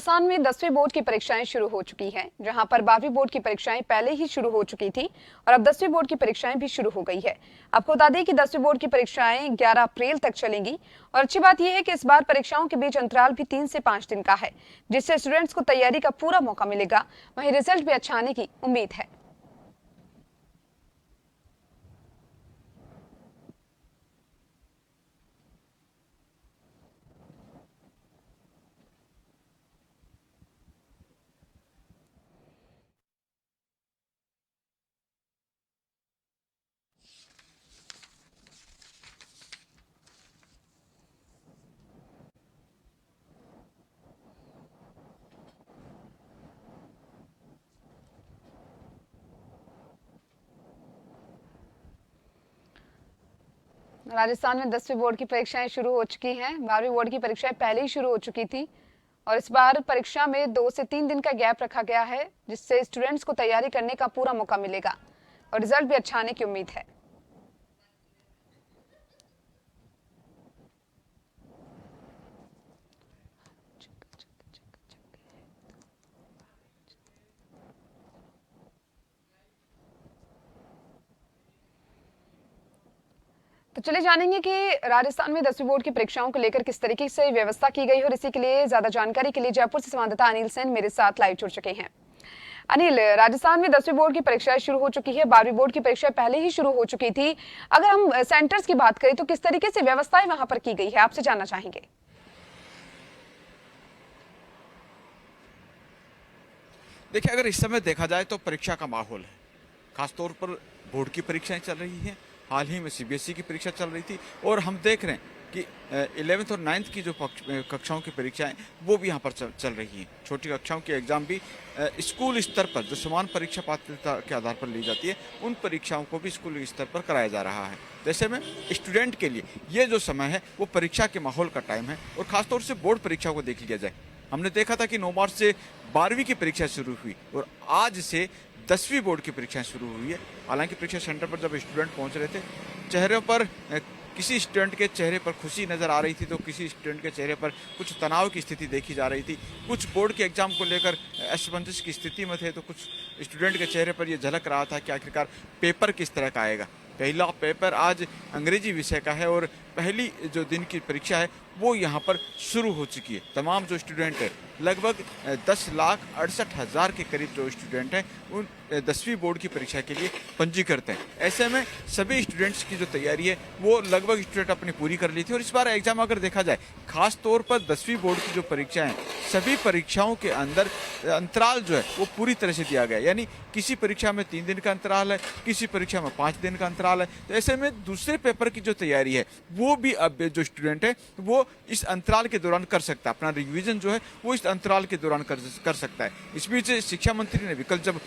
राजस्थान में 10वीं बोर्ड की परीक्षाएं शुरू हो चुकी हैं, जहां पर 12वीं बोर्ड की परीक्षाएं पहले ही शुरू हो चुकी थी और अब 10वीं बोर्ड की परीक्षाएं भी शुरू हो गई है। आपको बता दें कि 10वीं बोर्ड की परीक्षाएं 11 अप्रैल तक चलेंगी और अच्छी बात यह है कि इस बार परीक्षाओं के बीच अंतराल भी 3 से 5 दिन का है, जिससे स्टूडेंट्स को तैयारी का पूरा मौका मिलेगा। वहीं रिजल्ट भी अच्छा आने की उम्मीद है। राजस्थान में 10वीं बोर्ड की परीक्षाएं शुरू हो चुकी हैं। 12वीं बोर्ड की परीक्षाएं पहले ही शुरू हो चुकी थी और इस बार परीक्षा में 2 से 3 दिन का गैप रखा गया है, जिससे स्टूडेंट्स को तैयारी करने का पूरा मौका मिलेगा और रिजल्ट भी अच्छा आने की उम्मीद है। तो चले जानेंगे कि राजस्थान में 10वीं बोर्ड की परीक्षाओं को लेकर किस तरीके से व्यवस्था की गई है और इसी के लिए ज्यादा जानकारी के लिए जयपुर से संवाददाता अनिल सेन मेरे साथ लाइव जुड़ चुके हैं। अनिल, राजस्थान में 10वीं बोर्ड की परीक्षाएं शुरू हो चुकी है, 12वीं बोर्ड की परीक्षाएं पहले ही शुरू हो चुकी थी। अगर हम सेंटर्स की बात करें तो किस तरीके से व्यवस्थाएं वहां पर की गई है, आपसे जानना चाहेंगे। देखिए, अगर इस समय देखा जाए तो परीक्षा का माहौल है। खासतौर पर बोर्ड की परीक्षाएं चल रही हैं। हाल ही में सीबीएसई की परीक्षा चल रही थी और हम देख रहे हैं कि 11th और 9th की जो कक्षाओं की परीक्षाएं वो भी यहाँ पर चल रही हैं। छोटी कक्षाओं के एग्जाम भी स्कूल स्तर पर जो समान परीक्षा पात्रता के आधार पर ली जाती है, उन परीक्षाओं को भी स्कूल स्तर पर कराया जा रहा है। जैसे में स्टूडेंट के लिए ये जो समय है वो परीक्षा के माहौल का टाइम है और खासतौर से बोर्ड परीक्षा को देख लिया जाए। हमने देखा था कि 9 मार्च से 12वीं की परीक्षा शुरू हुई और आज से 10वीं बोर्ड की परीक्षाएं शुरू हुई है। हालांकि परीक्षा सेंटर पर जब स्टूडेंट पहुंच रहे थे, चेहरे पर किसी स्टूडेंट के चेहरे पर खुशी नज़र आ रही थी तो किसी स्टूडेंट के चेहरे पर कुछ तनाव की स्थिति देखी जा रही थी। कुछ बोर्ड के एग्जाम को लेकर असमंजस की स्थिति में थे तो कुछ स्टूडेंट के चेहरे पर यह झलक रहा था कि आखिरकार पेपर किस तरह का आएगा। पहला पेपर आज अंग्रेजी विषय का है और पहली जो दिन की परीक्षा है वो यहाँ पर शुरू हो चुकी है। तमाम जो स्टूडेंट है, लगभग 10,68,000 के करीब जो स्टूडेंट हैं उन 10वीं बोर्ड की परीक्षा के लिए पंजीकृत हैं। ऐसे में सभी स्टूडेंट्स की जो तैयारी है वो लगभग स्टूडेंट अपनी पूरी कर ली थी और इस बार एग्जाम अगर देखा जाए, खास तौर पर 10वीं बोर्ड की जो परीक्षाएं हैं, सभी परीक्षाओं के अंदर अंतराल जो है वो पूरी तरह से दिया गया। यानी किसी परीक्षा में 3 दिन का अंतराल है, किसी परीक्षा में 5 दिन का अंतराल है। तो ऐसे में दूसरे पेपर की जो तैयारी है वो भी अब जो स्टूडेंट है वो इस अंतराल के दौरान कर सकता है। अपना रिवीजन जो है वो इस अंतराल के दौरान कर सकता है। इस बीच शिक्षा मंत्री ने भी कल जब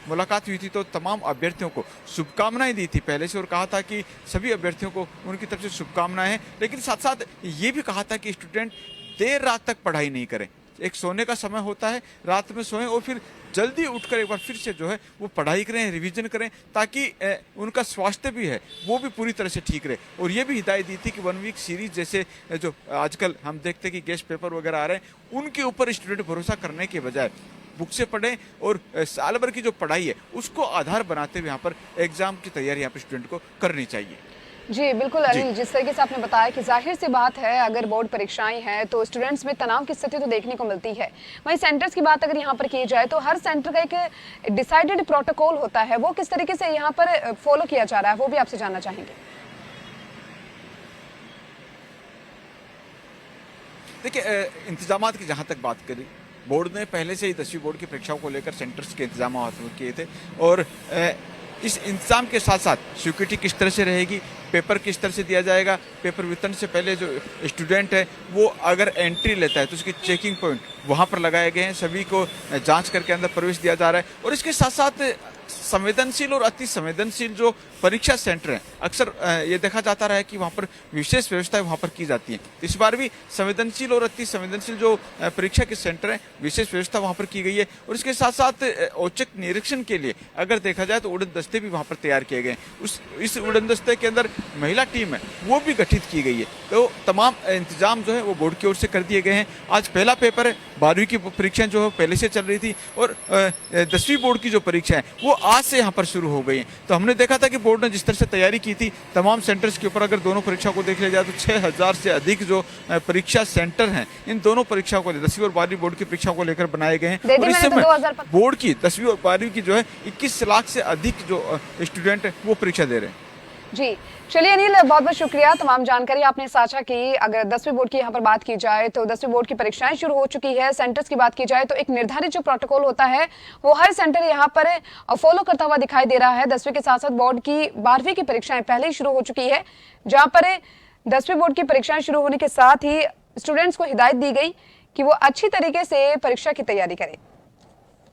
मुलाकात हुई थी तो तमाम अभ्यर्थियों को शुभकामनाएं दी थी पहले से और कहा था कि सभी अभ्यर्थियों को उनकी तरफ से शुभकामनाएं हैं, लेकिन साथ साथ ये भी कहा था कि स्टूडेंट देर रात तक पढ़ाई नहीं करें। एक सोने का समय होता है, रात में सोएं और फिर जल्दी उठकर एक बार फिर से जो है वो पढ़ाई करें, रिवीजन करें, ताकि उनका स्वास्थ्य भी है वो भी पूरी तरह से ठीक रहे। और ये भी हिदायत दी थी कि 1 वीक सीरीज जैसे जो आजकल हम देखते हैं कि गेस्ट पेपर वगैरह आ रहे हैं, उनके ऊपर स्टूडेंट भरोसा करने के बजाय बुक से पढ़ें और साल भर की जो पढ़ाई है उसको आधार बनाते हुए यहाँ पर एग्जाम की तैयारी यहाँ पर स्टूडेंट को करनी चाहिए। जी बिल्कुल अनिल, जिस तरीके से आपने बताया कि जाहिर सी बात है अगर बोर्ड परीक्षाएं हैं तो स्टूडेंट्स में तनाव की स्थिति तो देखने को मिलती है। वहीं सेंटर्स की बात अगर यहाँ पर की जाए तो हर सेंटर का एक डिसाइडेड प्रोटोकॉल होता है, वो किस तरीके से यहाँ पर फॉलो किया जा रहा है वो भी आपसे जानना चाहेंगे। देखिए, इंतजाम की जहाँ तक बात करें, बोर्ड ने पहले से ही 10वीं बोर्ड की परीक्षाओं को लेकर सेंटर्स के इंतजाम किए थे और इस इंतजाम के साथ साथ सिक्योरिटी किस तरह से रहेगी, पेपर किस तरह से दिया जाएगा, पेपर वितरण से पहले जो स्टूडेंट है वो अगर एंट्री लेता है तो उसकी चेकिंग पॉइंट वहाँ पर लगाए गए हैं, सभी को जांच करके अंदर प्रवेश दिया जा रहा है। और इसके साथ साथ संवेदनशील और अति संवेदनशील जो परीक्षा सेंटर हैं, अक्सर ये देखा जाता रहा है कि वहाँ पर विशेष व्यवस्थाएं वहाँ पर की जाती हैं। तो इस बार भी संवेदनशील और अति संवेदनशील जो परीक्षा के सेंटर हैं, विशेष व्यवस्था वहाँ पर की गई है। और इसके साथ साथ औचक निरीक्षण के लिए अगर देखा जाए तो उड़न दस्ते भी वहाँ पर तैयार किए गए हैं। इस उड़न दस्ते के अंदर महिला टीम है वो भी गठित की गई है। तो तमाम इंतजाम जो है वो बोर्ड की ओर से कर दिए गए हैं। आज पहला पेपर है, 12वीं की परीक्षाएं जो है पहले से चल रही थी और 10वीं बोर्ड की जो परीक्षा है वो आज से यहाँ पर शुरू हो गई हैं। तो हमने देखा था कि बोर्ड ने जिस तरह से तैयारी की थी तमाम सेंटर्स के ऊपर, अगर दोनों परीक्षा को देख लिया जाए तो 6000 से अधिक जो परीक्षा सेंटर हैं इन दोनों परीक्षाओं को 10वीं और 12वीं बोर्ड की परीक्षाओं को लेकर बनाए गए हैं। और इस समय बोर्ड की 10वीं और 12वीं की जो है 21 लाख से अधिक जो स्टूडेंट है वो परीक्षा दे रहे हैं। जी, चलिए अनिल, बहुत बहुत शुक्रिया, तमाम जानकारी आपने साझा की। अगर 10वीं बोर्ड की यहाँ पर बात की जाए तो 10वीं बोर्ड की परीक्षाएं शुरू हो चुकी है। सेंटर्स की बात की जाए तो एक निर्धारित जो प्रोटोकॉल होता है वो हर सेंटर यहाँ पर फॉलो करता हुआ दिखाई दे रहा है। 10वीं के साथ साथ बोर्ड की 12वीं की परीक्षाएं पहले ही शुरू हो चुकी है, जहाँ पर 10वीं बोर्ड की परीक्षाएं शुरू होने के साथ ही स्टूडेंट्स को हिदायत दी गई कि वो अच्छी तरीके से परीक्षा की तैयारी करें।